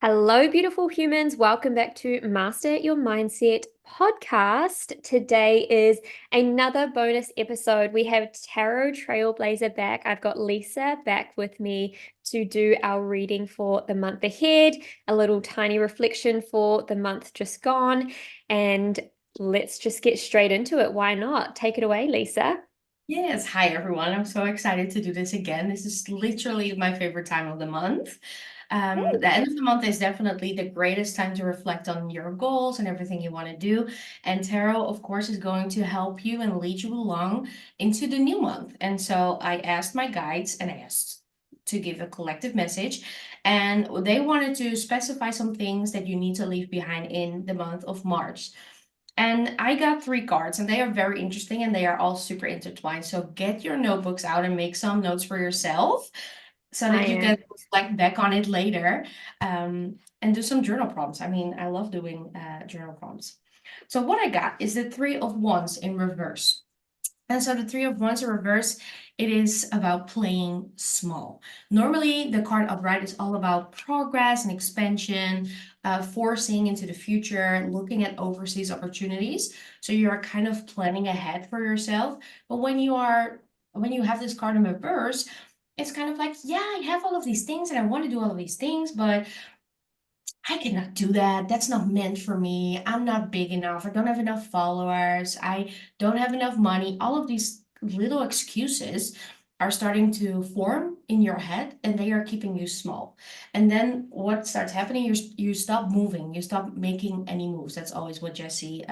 Hello, beautiful humans. Welcome back to Master Your Mindset podcast. Today is another bonus episode. We have Tarot Trailblazer back. I've got Lisa back with me to do our reading for the month ahead, a little tiny reflection for the month just gone, and let's just get straight into it. Why not? Take it away, Lisa. Yes, hi everyone. I'm so excited to do this again. This is literally my favorite time of the month. The end of the month is definitely the greatest time to reflect on your goals and everything you want to do. And tarot, of course, is going to help you and lead you along into the new month. And so I asked my guides and I asked to give a collective message, and they wanted to specify some things that you need to leave behind in the month of March. And I got three cards, and they are very interesting and they are all super intertwined. So get your notebooks out and make some notes for yourself so I that you can am. reflect back on it later, and do some journal prompts. I mean, I love doing journal prompts. So, what I got is the Three of Wands in reverse. And so the Three of Wands in reverse, it is about playing small. Normally, the card upright is all about progress and expansion, forcing into the future, looking at overseas opportunities. So you're kind of planning ahead for yourself. But when you have this card in reverse, it's kind of like, yeah, I have all of these things and I want to do all of these things, but I cannot do that. That's not meant for me. I'm not big enough. I don't have enough followers. I don't have enough money. All of these little excuses are starting to form in your head and they are keeping you small. And then what starts happening, you stop moving, you stop making any moves. That's always what Jessie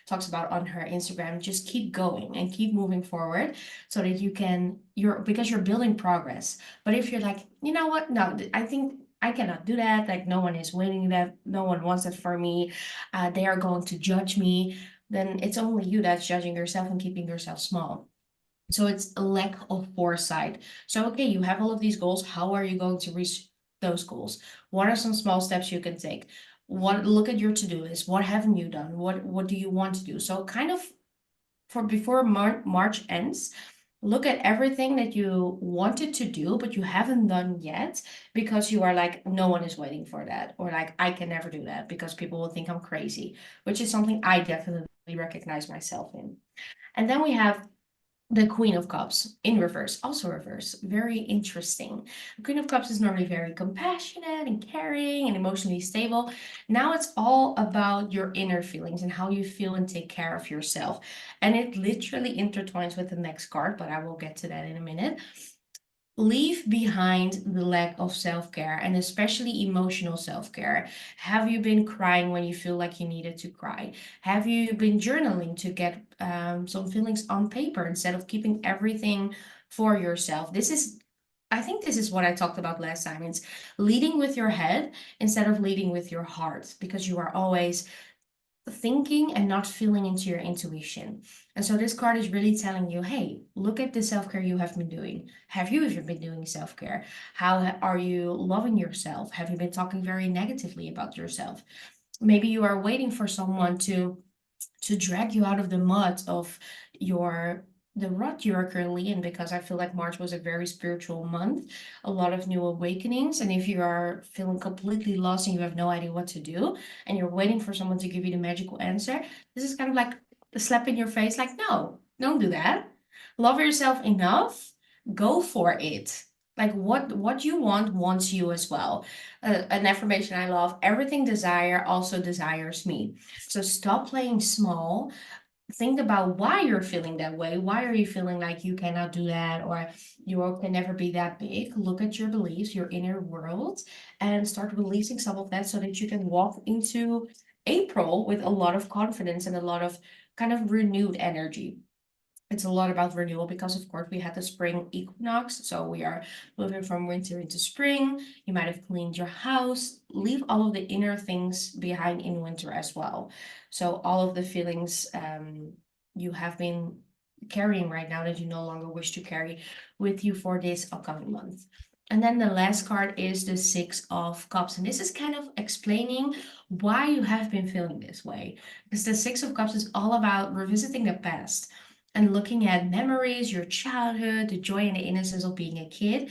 talks about on her Instagram. Just keep going and keep moving forward so that because you're building progress. But if you're like, you know what? No, I think I cannot do that. Like, no one is waiting that. No one wants that for me. They are going to judge me. Then it's only you that's judging yourself and keeping yourself small. So it's a lack of foresight. So, okay, you have all of these goals. How are you going to reach those goals? What are some small steps you can take? Look at your to-do list. What haven't you done? What do you want to do? So kind of for before March ends, look at everything that you wanted to do, but you haven't done yet because you are like, no one is waiting for that. Or like, I can never do that because people will think I'm crazy, which is something I definitely recognize myself in. And then we have the Queen of Cups in reverse, also reverse, very interesting. The Queen of Cups is normally very compassionate and caring and emotionally stable. Now it's all about your inner feelings and how you feel and take care of yourself. And it literally intertwines with the next card, but I will get to that in a minute. Leave behind the lack of self care and especially emotional self care. Have you been crying when you feel like you needed to cry? Have you been journaling to get some feelings on paper instead of keeping everything for yourself? I think this is what I talked about last time. It's leading with your head instead of leading with your heart because you are always thinking and not feeling into your intuition. And so this card is really telling you, hey, look at the self-care you have been doing. Have you even been doing self-care? Are you loving yourself? Have you been talking very negatively about yourself? Maybe you are waiting for someone to drag you out of the mud of your the rut you are currently in, because I feel like March was a very spiritual month, a lot of new awakenings. And if you are feeling completely lost and you have no idea what to do and you're waiting for someone to give you the magical answer, this is kind of like a slap in your face, like, no, don't do that. Love yourself enough, go for it. Like what you want wants you as well. An affirmation I love: everything desire also desires me. So stop playing small. Think about why you're feeling that way. Why are you feeling like you cannot do that or you can never be that big? Look at your beliefs, your inner world, and start releasing some of that so that you can walk into April with a lot of confidence and a lot of kind of renewed energy. It's a lot about renewal because, of course, we had the spring equinox. So we are moving from winter into spring. You might have cleaned your house. Leave all of the inner things behind in winter as well. So all of the feelings you have been carrying right now that you no longer wish to carry with you for this upcoming month. And then the last card is the Six of Cups. And this is kind of explaining why you have been feeling this way. Because the Six of Cups is all about revisiting the past and looking at memories, your childhood, the joy and the innocence of being a kid.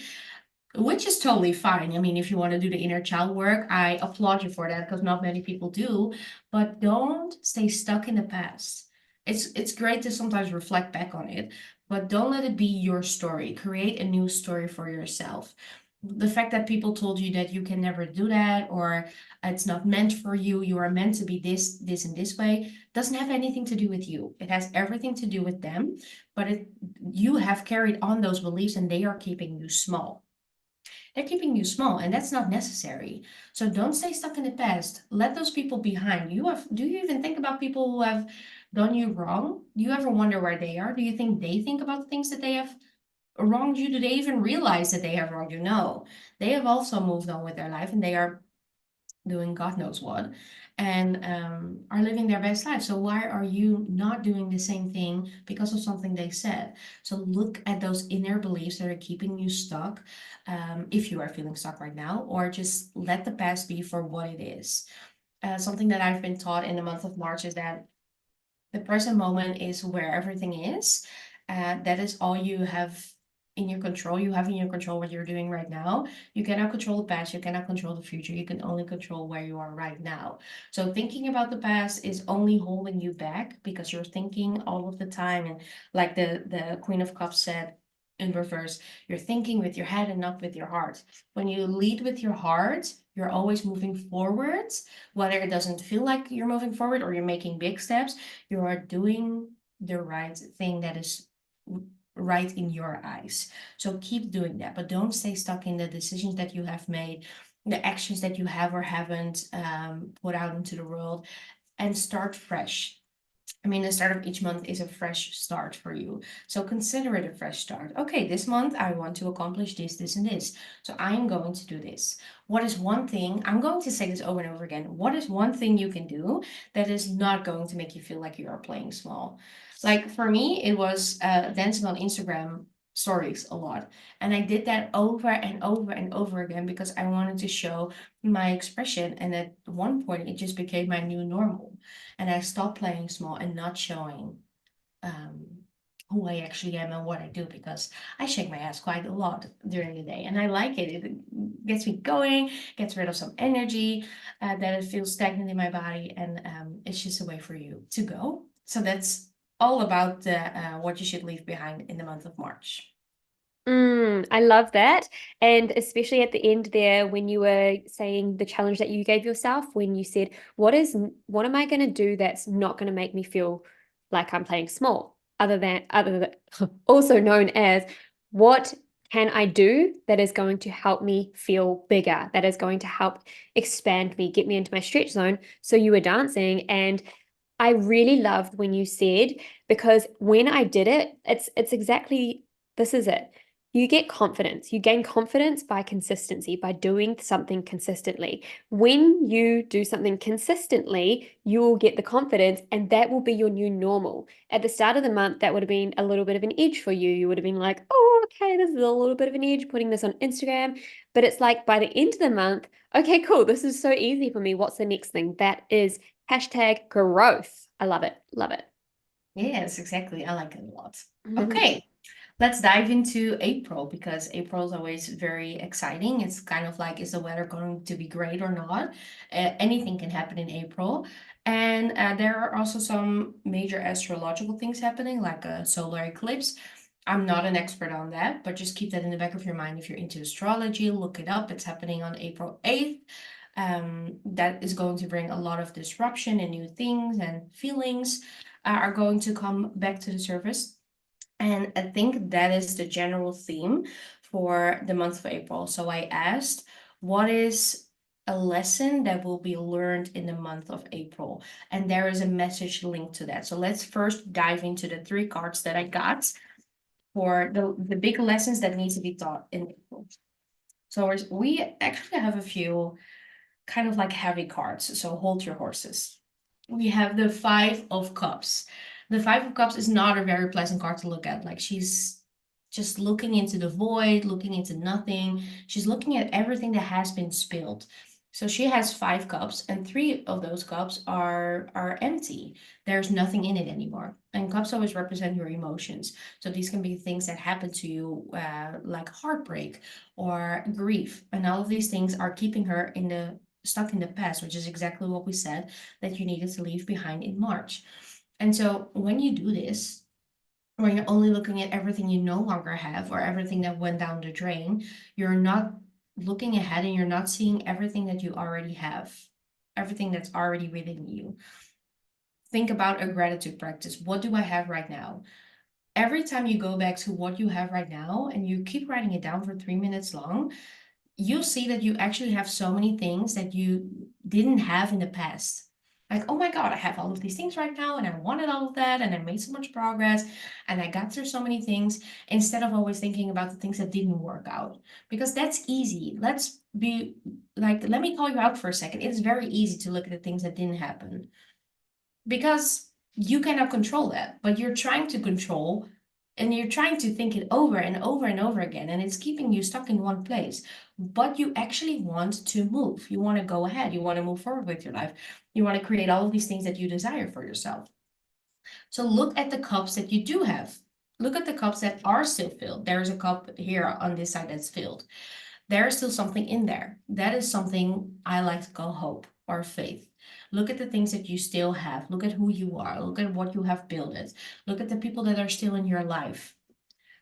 which is totally fine. I mean, if you want to do the inner child work, I applaud you for that because not many people do. But don't stay stuck in the past. It's great to sometimes reflect back on it, but don't let it be your story. Create a new story for yourself. The fact that people told you that you can never do that, or it's not meant for you, you are meant to be this, and this way, doesn't have anything to do with you. It has everything to do with them, but you have carried on those beliefs and they are keeping you small. They're keeping you small, and that's not necessary. So don't stay stuck in the past. Let those people behind. Do you even think about people who have done you wrong? Do you ever wonder where they are? Do you think they think about the things that they have wronged you? Do they even realize that they have wronged you? No. They have also moved on with their life and they are doing God knows what, and are living their best life. So why are you not doing the same thing because of something they said? So look at those inner beliefs that are keeping you stuck, if you are feeling stuck right now, or just let the past be for what it is. Something that I've been taught in the month of March is that the present moment is where everything is. That is all you have in your control. You have in your control what you're doing right now. You cannot control the past. You cannot control the future. You can only control where you are right now. So thinking about the past is only holding you back because you're thinking all of the time. And like the Queen of Cups said in reverse, you're thinking with your head and not with your heart. When you lead with your heart, you're always moving forward, whether it doesn't feel like you're moving forward or you're making big steps. You are doing the right thing that is right in your eyes. So keep doing that, but don't stay stuck in the decisions that you have made, the actions that you have or haven't put out into the world, and start fresh. I mean, the start of each month is a fresh start for you. So consider it a fresh start. Okay, this month I want to accomplish this, this, and this. So I'm going to do this. What is one thing, I'm going to say this over and over again. What is one thing you can do that is not going to make you feel like you are playing small? Like for me, it was dancing on Instagram stories a lot. And I did that over and over and over again because I wanted to show my expression. And at one point, it just became my new normal. And I stopped playing small and not showing um, who I actually am and what I do because I shake my ass quite a lot during the day and I like it. It gets me going, gets rid of some energy that it feels stagnant in my body, and it's just a way for you to go. So that's all about what you should leave behind in the month of March. I love that. And especially at the end there, when you were saying the challenge that you gave yourself, when you said, what am I going to do that's not going to make me feel like I'm playing small? Other than also known as, what can I do that is going to help me feel bigger, that is going to help expand me, get me into my stretch zone? So you were dancing, and I really loved when you said, because when I did it, it's exactly, this is it. You get confidence. You gain confidence by consistency, by doing something consistently. When you do something consistently, you will get the confidence, and that will be your new normal. At the start of the month, that would have been a little bit of an edge for you. You would have been like, oh, okay, this is a little bit of an edge, putting this on Instagram. But it's like by the end of the month, okay, cool, this is so easy for me. What's the next thing? That is hashtag growth. I love it. Love it. Yes, exactly. I like it a lot. Okay, let's dive into April because April is always very exciting. It's kind of like, is the weather going to be great or not? Anything can happen in April. And there are also some major astrological things happening, like a solar eclipse. I'm not an expert on that, but just keep that in the back of your mind. If you're into astrology, look it up. It's happening on April 8th. That is going to bring a lot of disruption and new things and feelings are going to come back to the surface. And I think that is the general theme for the month of April. So I asked, what is a lesson that will be learned in the month of April? And there is a message linked to that. So let's first dive into the three cards that I got for the big lessons that need to be taught in April. So we actually have a few kind of like heavy cards. So hold your horses. We have the Five of Cups. The Five of Cups is not a very pleasant card to look at. Like she's just looking into the void, looking into nothing. She's looking at everything that has been spilled. So she has 5 cups, and 3 of those cups are empty. There's nothing in it anymore. And cups always represent your emotions. So these can be things that happen to you, like heartbreak or grief, and all of these things are keeping her in the stuck in the past, which is exactly what we said that you needed to leave behind in March. And so when you do this, when you're only looking at everything you no longer have or everything that went down the drain, you're not looking ahead and you're not seeing everything that you already have, everything that's already within you. Think about a gratitude practice. What do I have right now? Every time you go back to what you have right now and you keep writing it down for 3 minutes long, you'll see that you actually have so many things that you didn't have in the past. Like, oh my God, I have all of these things right now, and I wanted all of that, and I made so much progress, and I got through so many things, instead of always thinking about the things that didn't work out. Because that's easy. Let's be like, let me call you out for a second. It is very easy to look at the things that didn't happen because you cannot control that, but you're trying to control and you're trying to think it over and over and over again, and it's keeping you stuck in one place. But you actually want to move. You want to go ahead. You want to move forward with your life. You want to create all of these things that you desire for yourself. So look at the cups that you do have. Look at the cups that are still filled. There is a cup here on this side that's filled. There is still something in there. That is something I like to call hope or faith. Look at the things that you still have. Look at who you are. Look at what you have built it. Look at the people that are still in your life.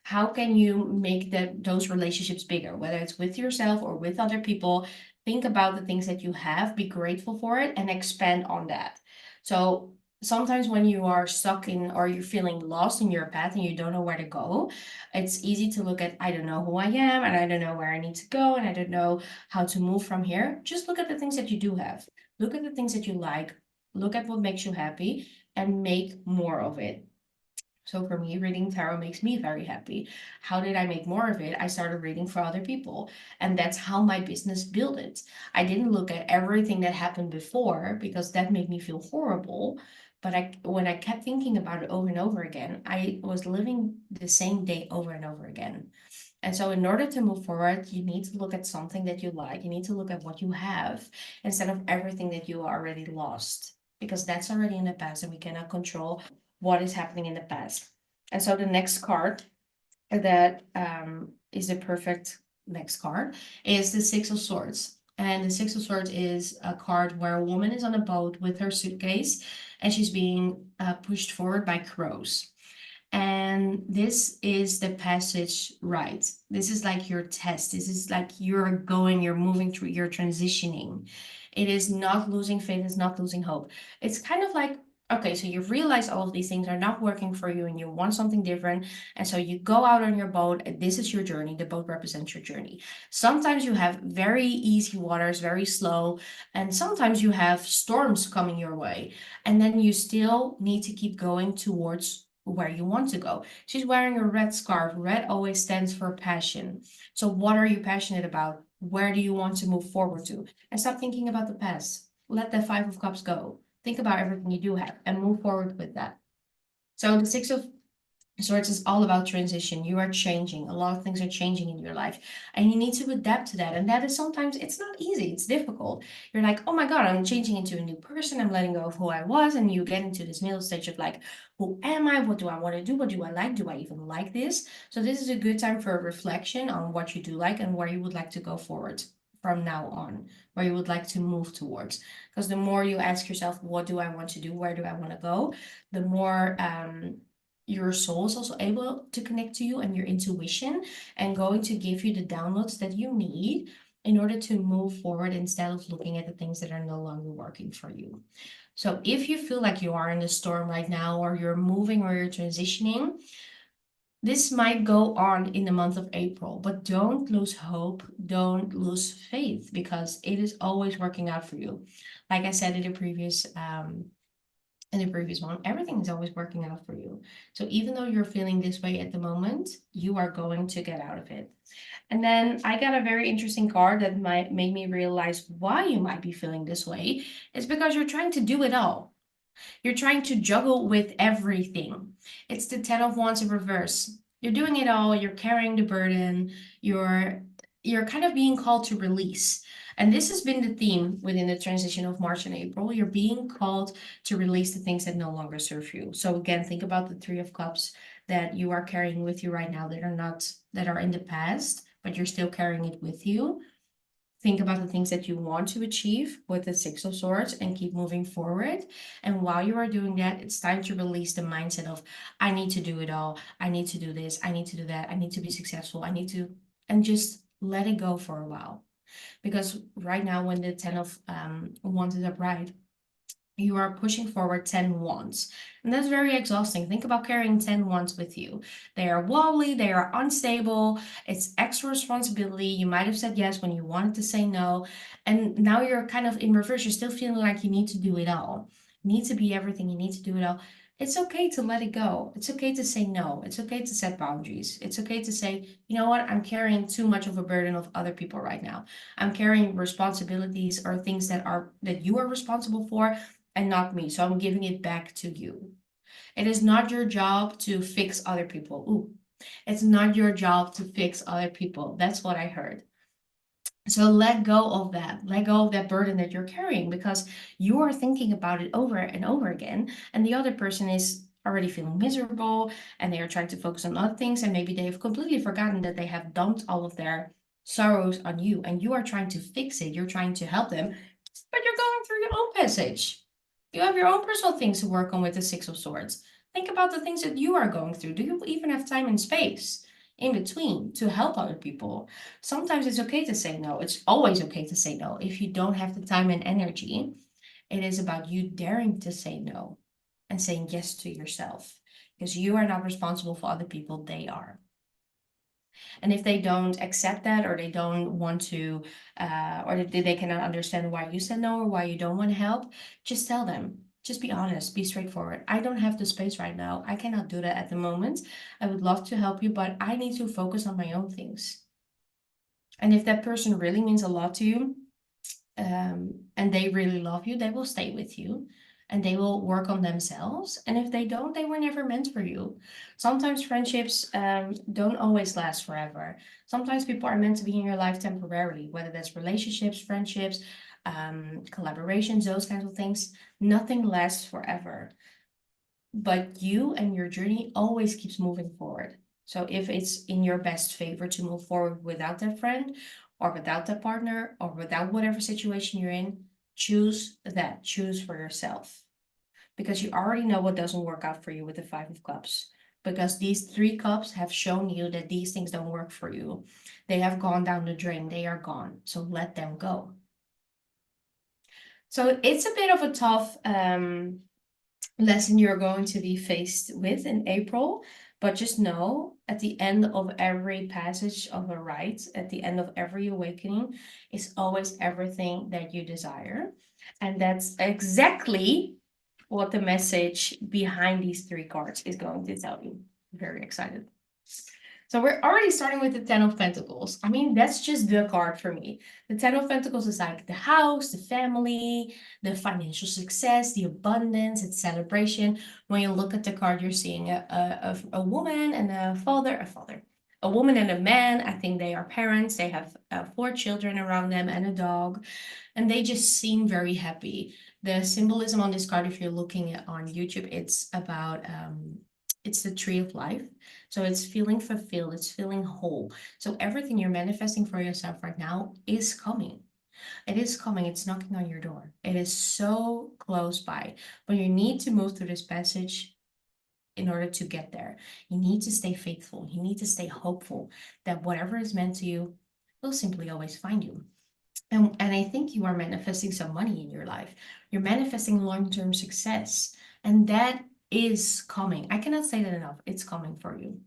How can you make those relationships bigger, whether it's with yourself or with other people? Think about the things that you have, be grateful for it, and expand on that. So sometimes when you are stuck in or you're feeling lost in your path and you don't know where to go, it's easy to look at, I don't know who I am, and I don't know where I need to go, and I don't know how to move from here. Just look at the things that you do have. Look at the things that you like. Look at what makes you happy and make more of it. So for me, reading tarot makes me very happy. How did I make more of it? I started reading for other people, and that's how my business built it. I didn't look at everything that happened before because that made me feel horrible. But when I kept thinking about it over and over again, I was living the same day over and over again. And so in order to move forward, you need to look at something that you like. You need to look at what you have instead of everything that you already lost, because that's already in the past and we cannot control what is happening in the past. And so the next card that is the perfect next card is the Six of Swords. And the Six of Swords is a card where a woman is on a boat with her suitcase and she's being pushed forward by crows. And this is the passage, right? This is like your test. This is like you're moving through, you're transitioning. It is not losing faith, it's not losing hope. It's kind of like, okay, so you've realized all of these things are not working for you and you want something different. And so you go out on your boat, and this is your journey. The boat represents your journey. Sometimes you have very easy waters, very slow, and sometimes you have storms coming your way. And then you still need to keep going towards where you want to go. She's wearing a red scarf. Red always stands for passion. So what are you passionate about? Where do you want to move forward to? And stop thinking about the past. Let the Five of Cups go. Think about everything you do have and move forward with that. So the Six of Swords is all about transition. You are changing. A lot of things are changing in your life, and you need to adapt to that. And that is sometimes it's not easy. It's difficult. You're like, oh my God, I'm changing into a new person. I'm letting go of who I was, and you get into this middle stage of like, who am I? What do I want to do? What do I like? Do I even like this? So this is a good time for a reflection on what you do like and where you would like to go forward from now on, where you would like to move towards. Because the more you ask yourself, what do I want to do? Where do I want to go? The more your soul is also able to connect to you and your intuition and going to give you the downloads that you need in order to move forward instead of looking at the things that are no longer working for you. So if you feel like you are in a storm right now, or you're moving or you're transitioning, this might go on in the month of April, but don't lose hope, don't lose faith, because it is always working out for you. Like I said in the previous one, everything is always working out for you. So even though you're feeling this way at the moment, you are going to get out of it. And then I got a very interesting card that might make me realize why you might be feeling this way. It's because you're trying to do it all. You're trying to juggle with everything. It's the Ten of Wands in reverse. You're doing it all, you're carrying the burden, you're kind of being called to release. And this has been the theme within the transition of March and April. You're being called to release the things that no longer serve you. So again, think about the Three of Cups that you are carrying with you right now that are not, that are in the past, but you're still carrying it with you. Think about the things that you want to achieve with the Six of Swords and keep moving forward. And while you are doing that, it's time to release the mindset of, I need to do it all. I need to do this. I need to do that. I need to be successful. I need to, and just let it go for a while. Because right now, when the 10 of Wands is upright, you are pushing forward 10 wands. And that's very exhausting. Think about carrying 10 wands with you. They are wobbly, they are unstable, it's extra responsibility. You might have said yes when you wanted to say no. And now you're kind of in reverse. You're still feeling like you need to do it all. You need to be everything, you need to do it all. It's okay to let it go. It's okay to say no. It's okay to set boundaries. It's okay to say, you know what, I'm carrying too much of a burden of other people right now. I'm carrying responsibilities or things that you are responsible for and not me. So I'm giving it back to you. It is not your job to fix other people. Ooh, it's not your job to fix other people. That's what I heard. So let go of that. Let go of that burden that you're carrying because you are thinking about it over and over again. And the other person is already feeling miserable and they are trying to focus on other things. And maybe they have completely forgotten that they have dumped all of their sorrows on you and you are trying to fix it. You're trying to help them, but you're going through your own passage. You have your own personal things to work on with the Six of Swords. Think about the things that you are going through. Do you even have time and space in between to help other people? Sometimes it's okay to say no. It's always okay to say no. If you don't have the time and energy, it is about you daring to say no and saying yes to yourself because you are not responsible for other people, they are. And if they don't accept that or they don't want to, or they cannot understand why you said no or why you don't want to help, just tell them. Just be honest, be straightforward. I don't have the space right now. I cannot do that at the moment. I would love to help you, but I need to focus on my own things. And if that person really means a lot to you, and they really love you, they will stay with you and they will work on themselves. And if they don't, they were never meant for you. Sometimes friendships don't always last forever. Sometimes people are meant to be in your life temporarily, whether that's relationships, friendships, collaborations, those kinds of things. Nothing lasts forever. But you and your journey always keeps moving forward. So if it's in your best favor to move forward without that friend or without that partner or without whatever situation you're in, choose that. Choose for yourself. Because you already know what doesn't work out for you with the Five of Cups. Because these three cups have shown you that these things don't work for you. They have gone down the drain. They are gone. So let them go. So it's a bit of a tough lesson you're going to be faced with in April. But just know at the end of every passage of a rite, at the end of every awakening, is always everything that you desire. And that's exactly what the message behind these three cards is going to tell you. Very excited. So we're already starting with the Ten of Pentacles. I mean, that's just the card for me. The Ten of Pentacles is like the house, the family, the financial success, the abundance, it's celebration. When you look at the card, you're seeing a woman and a woman and a man. I think they are parents. They have 4 children around them and a dog, and they just seem very happy. The symbolism on this card, if you're looking on YouTube, it's about it's the tree of life. So it's feeling fulfilled, it's feeling whole. So everything you're manifesting for yourself right now is coming. It is coming, it's knocking on your door. It is so close by. But you need to move through this passage in order to get there. You need to stay faithful. You need to stay hopeful that whatever is meant to you will simply always find you. And I think you are manifesting some money in your life. You're manifesting long-term success. And that is coming. I cannot say that enough. It's coming for you.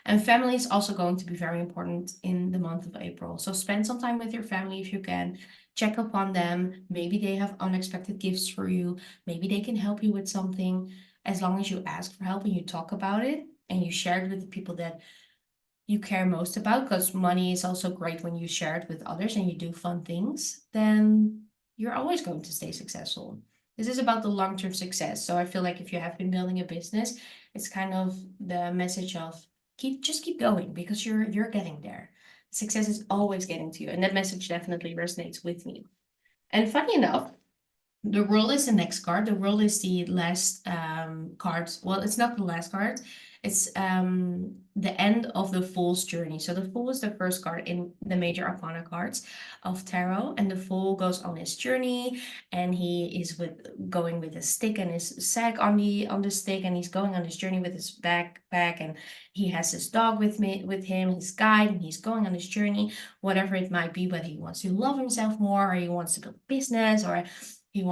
And family is also going to be very important in the month of April. So spend some time with your family if you can. Check up on them. Maybe they have unexpected gifts for you. Maybe they can help you with something. As long as you ask for help and you talk about it and you share it with the people that you care most about, because money is also great when you share it with others and you do fun things, then you're always going to stay successful. This is about the long-term success. So I feel like if you have been building a business, it's kind of the message of just keep going because you're getting there. Success is always getting to you. And that message definitely resonates with me. And funny enough, the world is the next card. The world is the last card. Well, it's not the last card. It's the end of the Fool's journey. So the Fool is the first card in the major arcana cards of tarot, and the Fool goes on his journey, and he is going with a stick and his sack on the stick, and he's going on his journey with his backpack, and he has his dog with him, his guide, and he's going on his journey, whatever it might be, whether he wants to love himself more, or he wants to build business, or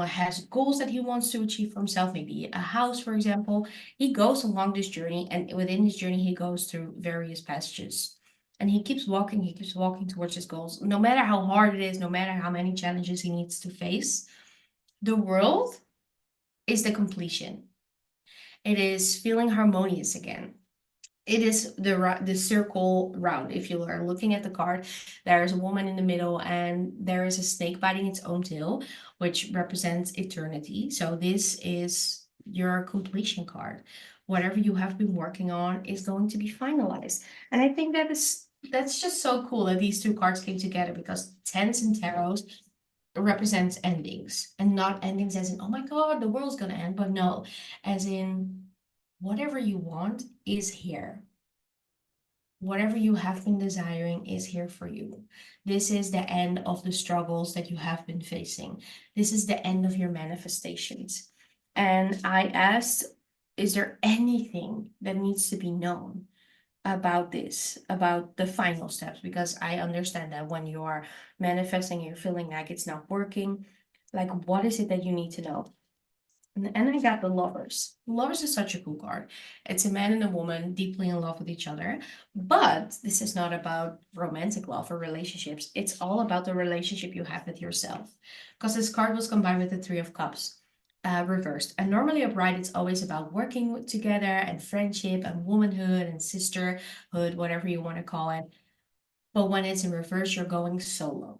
has goals that he wants to achieve for himself, maybe a house, for example. He goes along this journey, and within this journey, he goes through various passages. And he keeps walking towards his goals. No matter how hard it is, no matter how many challenges he needs to face, the world is the completion. It is feeling harmonious again. It is the circle round. If you are looking at the card, there is a woman in the middle, and there is a snake biting its own tail, which represents eternity. So this is your completion card. Whatever you have been working on is going to be finalized. And I think that's just so cool that these two cards came together, because tens and tarots represents endings, and not endings as in, oh my God, the world's gonna end, but no, as in whatever you want is here. Whatever you have been desiring is here for you. This is the end of the struggles that you have been facing. This is the end of your manifestations. And I asked, is there anything that needs to be known about this, about the final steps? Because I understand that when you are manifesting, you're feeling like it's not working. Like, what is it that you need to know? And I got the Lovers. Lovers is such a cool card. It's a man and a woman deeply in love with each other. But this is not about romantic love or relationships. It's all about the relationship you have with yourself. Because this card was combined with the Three of Cups, reversed. And normally upright, it's always about working together and friendship and womanhood and sisterhood, whatever you want to call it. But when it's in reverse, you're going solo.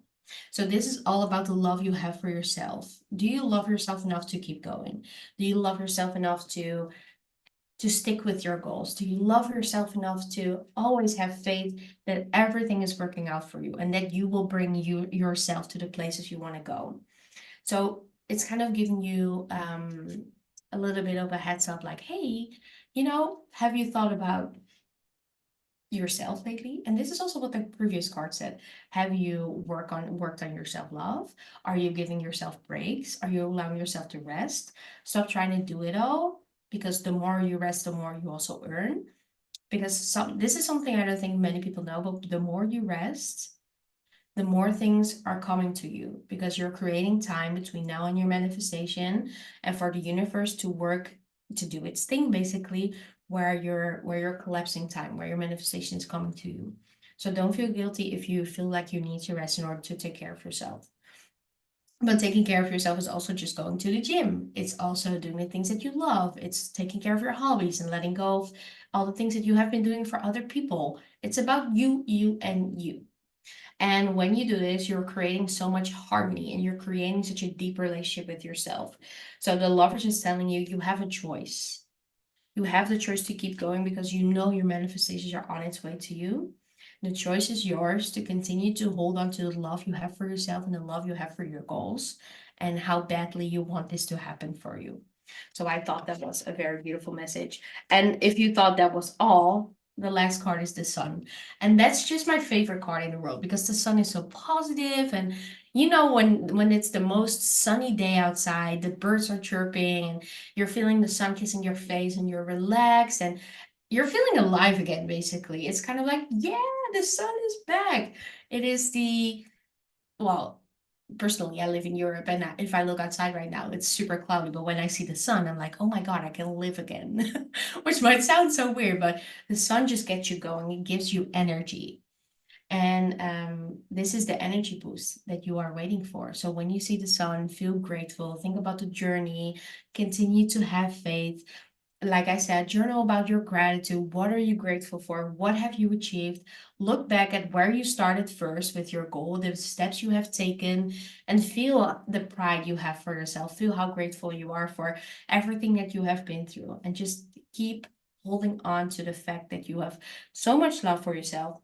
So this is all about the love you have for yourself. Do you love yourself enough to keep going? Do you love yourself enough to stick with your goals? Do you love yourself enough to always have faith that everything is working out for you, and that you will bring yourself to the places you want to go? So it's kind of giving you a little bit of a heads up, like, hey, have you thought about yourself lately? And this is also what the previous card said. Have you worked on your self-love? Are you giving yourself breaks? Are you allowing yourself to rest? Stop trying to do it all, because the more you rest, the more you also earn. Because this is something I don't think many people know, but the more you rest, the more things are coming to you, because you're creating time between now and your manifestation, and for the universe to work, to do its thing, basically, where you're collapsing time, where your manifestation is coming to you. So don't feel guilty if you feel like you need to rest in order to take care of yourself. But taking care of yourself is also just going to the gym. It's also doing the things that you love. It's taking care of your hobbies and letting go of all the things that you have been doing for other people. It's about you, and you. And when you do this, you're creating so much harmony, and you're creating such a deep relationship with yourself. So the Lovers is telling you, you have a choice. You have the choice to keep going, because you know your manifestations are on its way to you. The choice is yours to continue to hold on to the love you have for yourself and the love you have for your goals, and how badly you want this to happen for you. So I thought that was a very beautiful message. And if you thought that was all, the last card is the Sun. And that's just my favorite card in the world, because the Sun is so positive, and when it's the most sunny day outside, the birds are chirping, and you're feeling the sun kissing your face, and you're relaxed, and you're feeling alive again, basically. It's kind of like, yeah, the sun is back. It is well, personally, I live in Europe, and if I look outside right now, it's super cloudy. But when I see the sun, I'm like, oh my God, I can live again. Which might sound so weird, but the sun just gets you going. It gives you energy. And this is the energy boost that you are waiting for. So when you see the sun, feel grateful, think about the journey, continue to have faith. Like I said, journal about your gratitude. What are you grateful for? What have you achieved? Look back at where you started first with your goal, the steps you have taken, and feel the pride you have for yourself. Feel how grateful you are for everything that you have been through, and just keep holding on to the fact that you have so much love for yourself,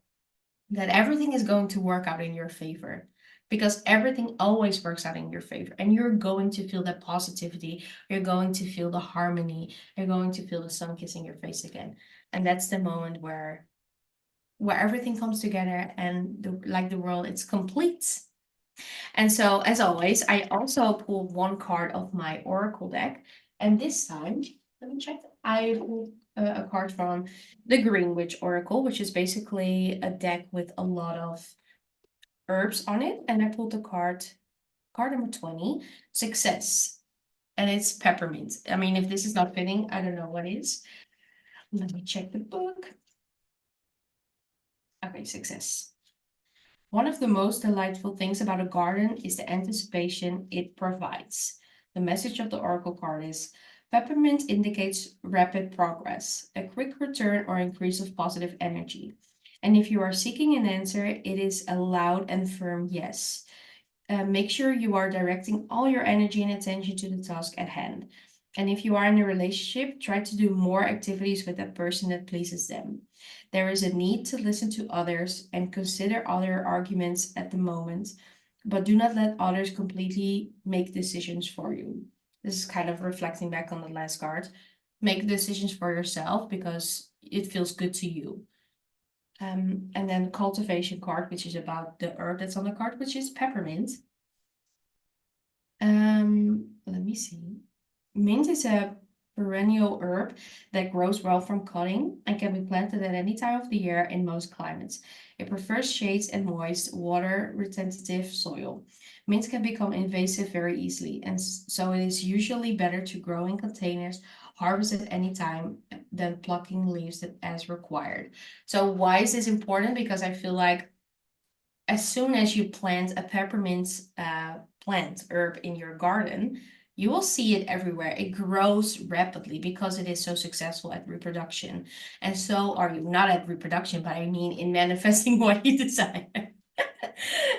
that everything is going to work out in your favor, because everything always works out in your favor, and you're going to feel that positivity, you're going to feel the harmony, you're going to feel the sun kissing your face again. And that's the moment where everything comes together and the world, it's complete. And so, as always, I also pulled one card of my oracle deck, and this time, let me check, I pulled a card from the Greenwich Oracle, which is basically a deck with a lot of herbs on it. And I pulled the card number 20, Success. And it's peppermint. I mean, if this is not fitting, I don't know what is. Let me check the book. Okay, Success. One of the most delightful things about a garden is the anticipation it provides. The message of the oracle card is peppermint indicates rapid progress, a quick return or increase of positive energy. And if you are seeking an answer, it is a loud and firm yes. Make sure you are directing all your energy and attention to the task at hand. And if you are in a relationship, try to do more activities with that person that pleases them. There is a need to listen to others and consider other arguments at the moment, but do not let others completely make decisions for you. This is kind of reflecting back on the last card. Make decisions for yourself because it feels good to you. And then cultivation card, which is about the herb that's on the card, which is peppermint. Let me see. Mint is a perennial herb that grows well from cutting and can be planted at any time of the year in most climates. It prefers shades and moist, water-retentive soil. Mint can become invasive very easily, and so it is usually better to grow in containers, harvest at any time than plucking leaves as required. So why is this important? Because I feel like as soon as you plant a peppermint plant herb in your garden, you will see it everywhere. It grows rapidly because it is so successful at reproduction. And so are you, not at reproduction, but I mean in manifesting what you desire.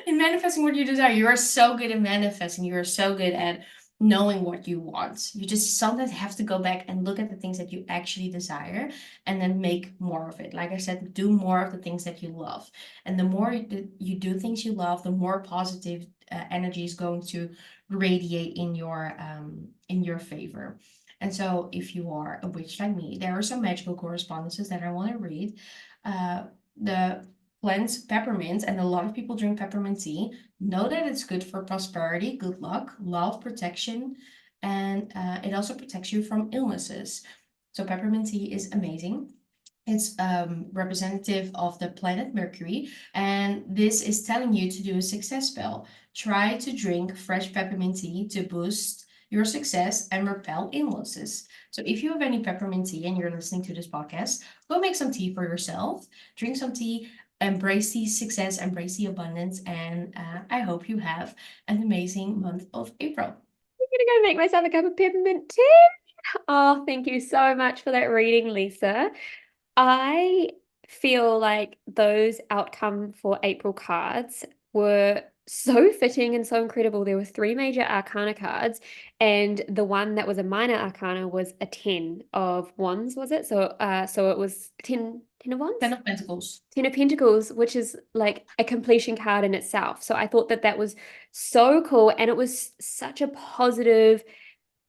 In manifesting what you desire, you are so good at manifesting. You are so good at knowing what you want. You just sometimes have to go back and look at the things that you actually desire and then make more of it. Like I said, do more of the things that you love. And the more you do things you love, the more positive energy is going to radiate in your favor. And so if you are a witch like me, there are some magical correspondences that I want to read. The plants peppermint, and a lot of people drink peppermint tea, know that it's good for prosperity, good luck, love, protection, and it also protects you from illnesses. So peppermint tea is amazing. It's representative of the planet Mercury, and this is telling you to do a success spell. Try to drink fresh peppermint tea to boost your success and repel illnesses. So if you have any peppermint tea and you're listening to this podcast, go make some tea for yourself, drink some tea, embrace the success, embrace the abundance, and I hope you have an amazing month of April. I'm gonna go make myself a cup of peppermint tea. Oh, thank you so much for that reading, Lisa. I feel like those outcome for April cards were so fitting and so incredible. There were three major arcana cards, and the one that was a minor arcana was a 10 of wands, was it? So it was 10 of wands? 10 of Pentacles. 10 of Pentacles, which is like a completion card in itself. So I thought that that was so cool, and it was such a positive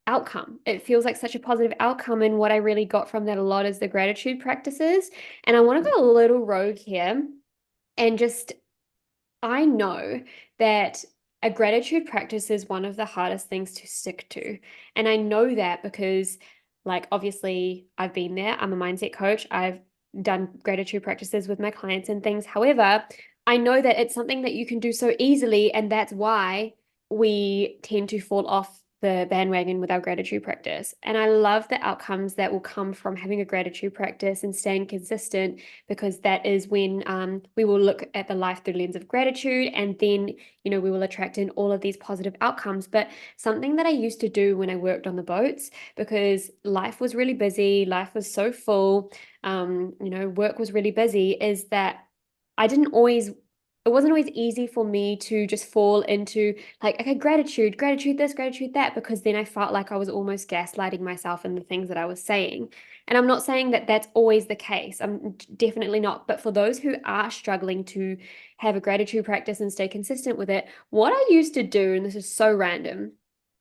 outcome. It feels like such a positive outcome. And what I really got from that a lot is the gratitude practices. And I want to go a little rogue here and just, I know that a gratitude practice is one of the hardest things to stick to. And I know that because, like, obviously, I've been there. I'm a mindset coach. I've done gratitude practices with my clients and things. However, I know that it's something that you can do so easily. And that's why we tend to fall off the bandwagon with our gratitude practice. And I love the outcomes that will come from having a gratitude practice and staying consistent, because that is when we will look at the life through the lens of gratitude, and then we will attract in all of these positive outcomes. But something that I used to do when I worked on the boats, because life was really busy, life was so full, work was really busy, is that I didn't always it wasn't always easy for me to just fall into like, okay, gratitude this, gratitude that, because then I felt like I was almost gaslighting myself in the things that I was saying. And I'm not saying that that's always the case. I'm definitely not. But for those who are struggling to have a gratitude practice and stay consistent with it, what I used to do, and this is so random,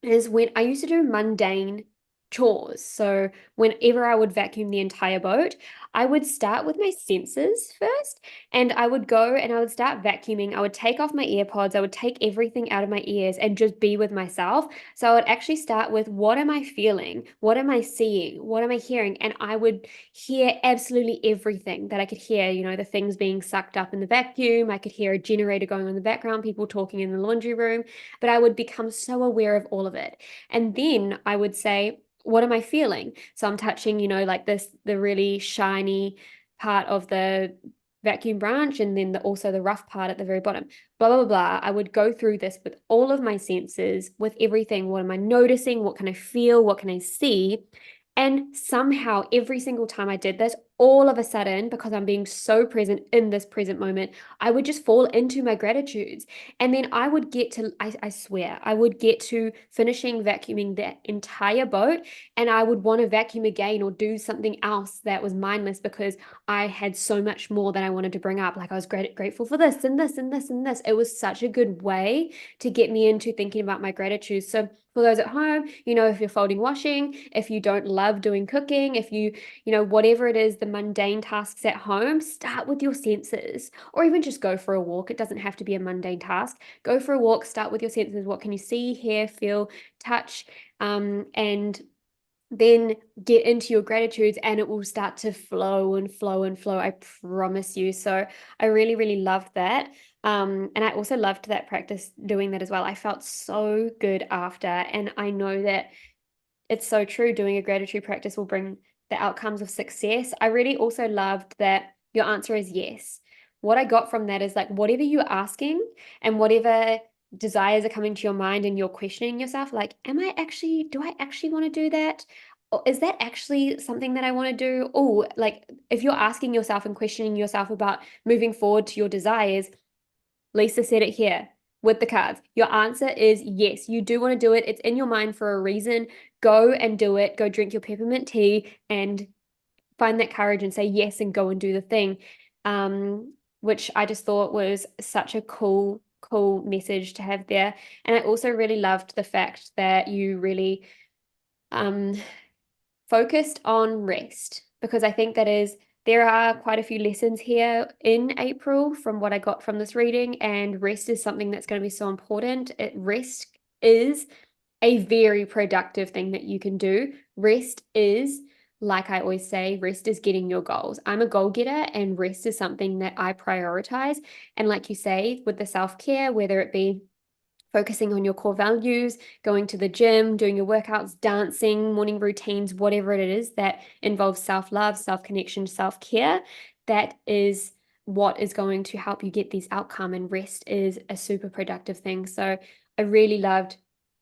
is when I used to do mundane chores. So whenever I would vacuum the entire boat, I would start with my senses first, and I would go and I would start vacuuming. I would take off my earpods, I would take everything out of my ears and just be with myself. So I would actually start with, what am I feeling? What am I seeing? What am I hearing? And I would hear absolutely everything that I could hear, the things being sucked up in the vacuum. I could hear a generator going on in the background, people talking in the laundry room, but I would become so aware of all of it. And then I would say, what am I feeling? So I'm touching, like the really shiny part of the vacuum branch, and then also the rough part at the very bottom. Blah, blah, blah, blah. I would go through this with all of my senses, with everything. What am I noticing? What can I feel? What can I see? And somehow, every single time I did this, all of a sudden, because I'm being so present in this present moment, I would just fall into my gratitudes. And then I would get to, I swear, I would get to finishing vacuuming that entire boat, and I would want to vacuum again or do something else that was mindless, because I had so much more that I wanted to bring up. Like, I was grateful for this and this and this and this. It was such a good way to get me into thinking about my gratitude. So for those at home, if you're folding washing, if you don't love doing cooking, if whatever it is, the mundane tasks at home, start with your senses, or even just go for a walk. It doesn't have to be a mundane task. Go for a walk, start with your senses. What can you see, hear, feel, touch, and then get into your gratitudes, and it will start to flow and flow and flow. I promise you. So I really, really loved that. And I also loved that practice doing that as well. I felt so good after. And I know that it's so true. Doing a gratitude practice will bring the outcomes of success. I really also loved that your answer is yes. What I got from that is, like, whatever you're asking and whatever desires are coming to your mind and you're questioning yourself, like, do I actually want to do that? Or is that actually something that I want to do? Oh, like, if you're asking yourself and questioning yourself about moving forward to your desires, Lisa said it here with the cards. Your answer is yes. You do want to do it. It's in your mind for a reason. Go and do it. Go drink your peppermint tea and find that courage and say yes and go and do the thing. Which I just thought was such a cool, cool message to have there. And I also really loved the fact that you really um, focused on rest, because I think there are quite a few lessons here in April from what I got from this reading, and rest is something that's going to be so important. Rest is a very productive thing that you can do. Rest is, like I always say, rest is getting your goals. I'm a goal getter, and rest is something that I prioritize. And like you say, with the self-care, whether it be focusing on your core values, going to the gym, doing your workouts, dancing, morning routines, whatever it is that involves self-love, self-connection, self-care, that is what is going to help you get these outcomes. And rest is a super productive thing. So I really loved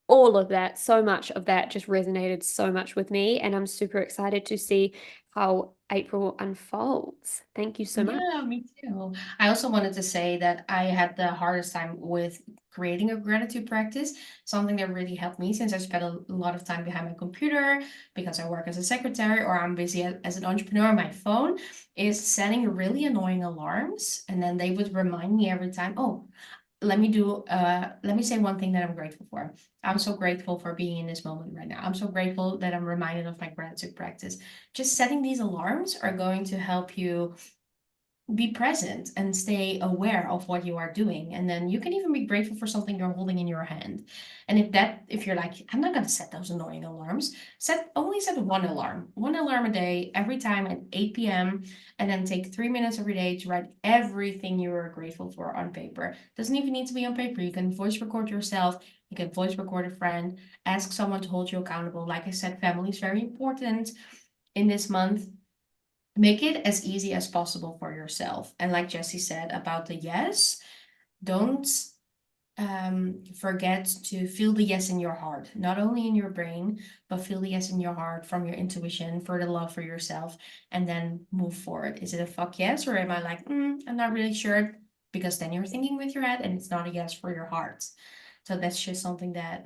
all of that. So much of that just resonated so much with me, and I'm super excited to see how April unfolds. Thank you so much. Yeah, me too. I also wanted to say that I had the hardest time with creating a gratitude practice. Something that really helped me, since I spent a lot of time behind my computer because I work as a secretary or I'm busy as an entrepreneur on my phone, is setting really annoying alarms. And then they would remind me every time, oh, let me say one thing that I'm grateful for. I'm so grateful for being in this moment right now. I'm so grateful that I'm reminded of my gratitude practice. Just setting these alarms are going to help you be present and stay aware of what you are doing. And then you can even be grateful for something you're holding in your hand. And if you're like, I'm not going to set those annoying alarms, only set one alarm a day, every time at 8 p.m. And then take 3 minutes every day to write everything you are grateful for on paper. Doesn't even need to be on paper. You can voice record yourself. You can voice record a friend, ask someone to hold you accountable. Like I said, family is very important in this month. Make it as easy as possible for yourself. And like Jessie said about the yes, don't forget to feel the yes in your heart, not only in your brain, but feel the yes in your heart from your intuition for the love for yourself, and then move forward. Is it a fuck yes, or am I like, I'm not really sure? because then you're thinking with your head and it's not a yes for your heart. So that's just something that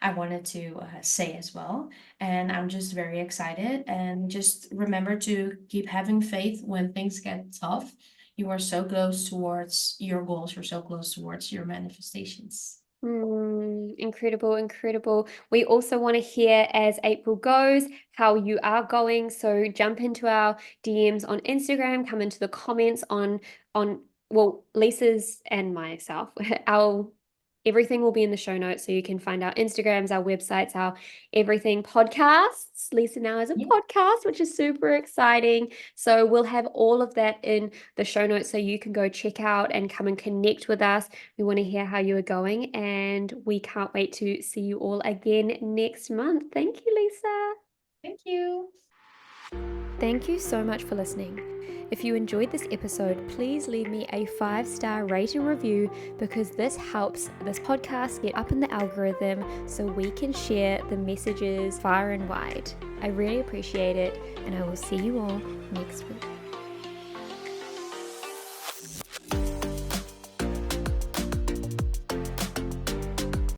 I wanted to say as well. And I'm just very excited. And just remember to keep having faith when things get tough. You are so close towards your goals, you're so close towards your manifestations. Incredible, incredible. We also want to hear as April goes how you are going. So jump into our DMs on Instagram, come into the comments on well, Lisa's and myself. Our everything will be in the show notes, so you can find our Instagrams, our websites, our everything podcasts. Lisa now has a Yeah. podcast, which is super exciting. So we'll have all of that in the show notes so you can go check out and come and connect with us. We want to hear how you are going, and we can't wait to see you all again next month. Thank you, Lisa. Thank you. Thank you so much for listening. If you enjoyed this episode, please leave me a 5-star rate and review, because this helps this podcast get up in the algorithm so we can share the messages far and wide. I really appreciate it, and I will see you all next week.